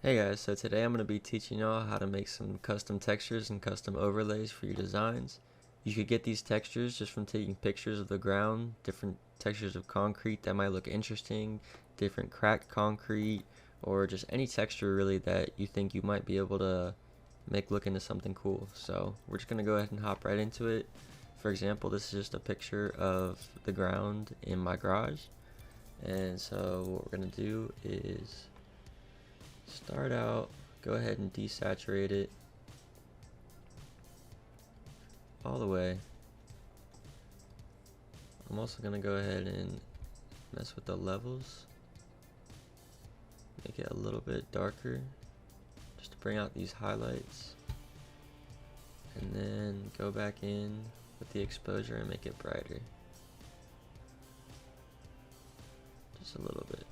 Hey guys, so today I'm going to be teaching y'all how to make some custom textures and custom overlays for your designs. You could get these textures just from taking pictures of the ground, different textures of concrete that might look interesting, different cracked concrete, or just any texture really that you think you might be able to make look into something cool. So we're just going to go ahead and hop right into it. For example, this is just a picture of the ground in my garage. And so what we're going to do is start out, go ahead and desaturate it all the way. I'm also going to go ahead and mess with the levels, make it a little bit darker just to bring out these highlights, and then go back in with the exposure and make it brighter just a little bit.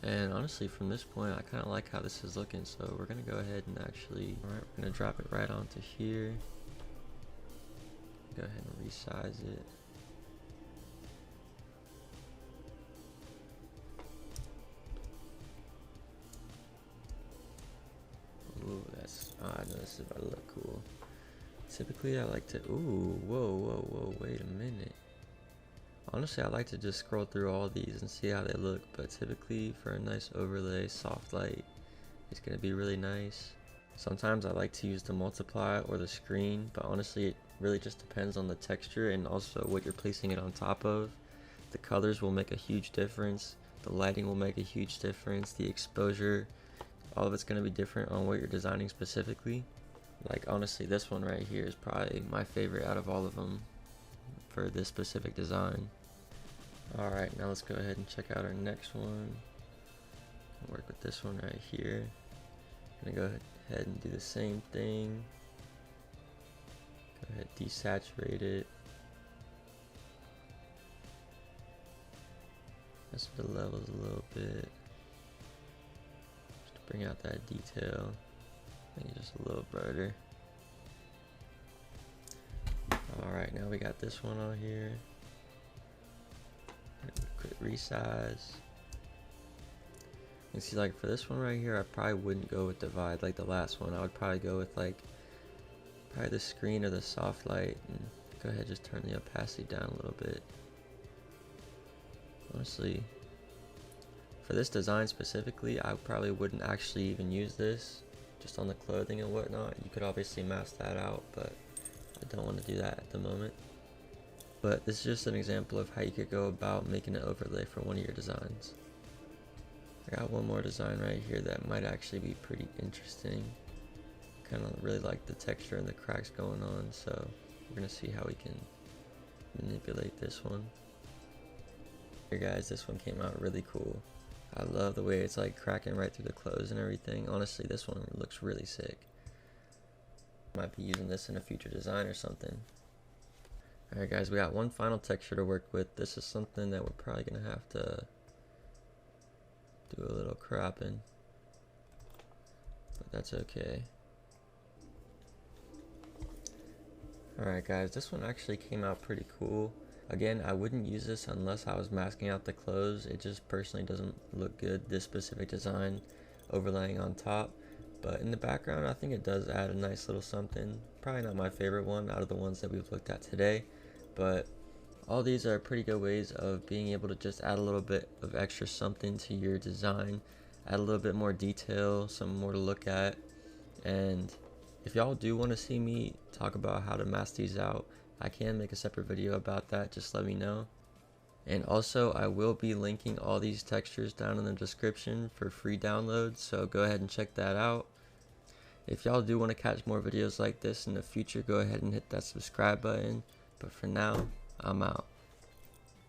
And honestly, from this point, I kind of like how this is looking, so we're going to go ahead and actually, alright, we're going to drop it right onto here. Go ahead and resize it. Ooh, I know this is about to look cool. Typically, I like to, whoa, wait a minute. Honestly, I like to just scroll through all these and see how they look, but typically for a nice overlay, soft light, it's going to be really nice. Sometimes I like to use the multiply or the screen, but honestly it really just depends on the texture and also what you're placing it on top of. The colors will make a huge difference, the lighting will make a huge difference, the exposure, all of it's going to be different on what you're designing specifically. Like honestly, this one right here is probably my favorite out of all of them for this specific design. Alright, now let's go ahead and check out our next one. Work with this one right here. Gonna go ahead and do the same thing. Go ahead, desaturate it. Mess with the levels a little bit. Just to bring out that detail. Make it just a little brighter. Alright, now we got this one on here. Quick resize. You see, like for this one right here, I probably wouldn't go with divide like the last one. I would probably go with like probably the screen or the soft light, and go ahead, just turn the opacity down a little bit. Honestly, for this design specifically, I probably wouldn't actually even use this just on the clothing and whatnot. You could obviously mask that out, but I don't want to do that at the moment. But this is just an example of how you could go about making an overlay for one of your designs. I got one more design right here that might actually be pretty interesting. Kind of really like the texture and the cracks going on, so we're gonna see how we can manipulate this one. Here guys, this one came out really cool. I love the way it's like cracking right through the clothes and everything. Honestly, this one looks really sick. Might be using this in a future design or something. Alright guys, we got one final texture to work with. This is something that we're probably gonna have to do a little cropping, but that's okay. Alright guys, this one actually came out pretty cool. Again, I wouldn't use this unless I was masking out the clothes. It just personally doesn't look good, this specific design overlaying on top. But in the background, I think it does add a nice little something. Probably not my favorite one out of the ones that we've looked at today, but all these are pretty good ways of being able to just add a little bit of extra something to your design, add a little bit more detail, some more to look at. And if y'all do want to see me talk about how to mask these out, I can make a separate video about that, just let me know. And also, I will be linking all these textures down in the description for free downloads, so go ahead and check that out. If y'all do want to catch more videos like this in the future, go ahead and hit that subscribe button. But for now, I'm out.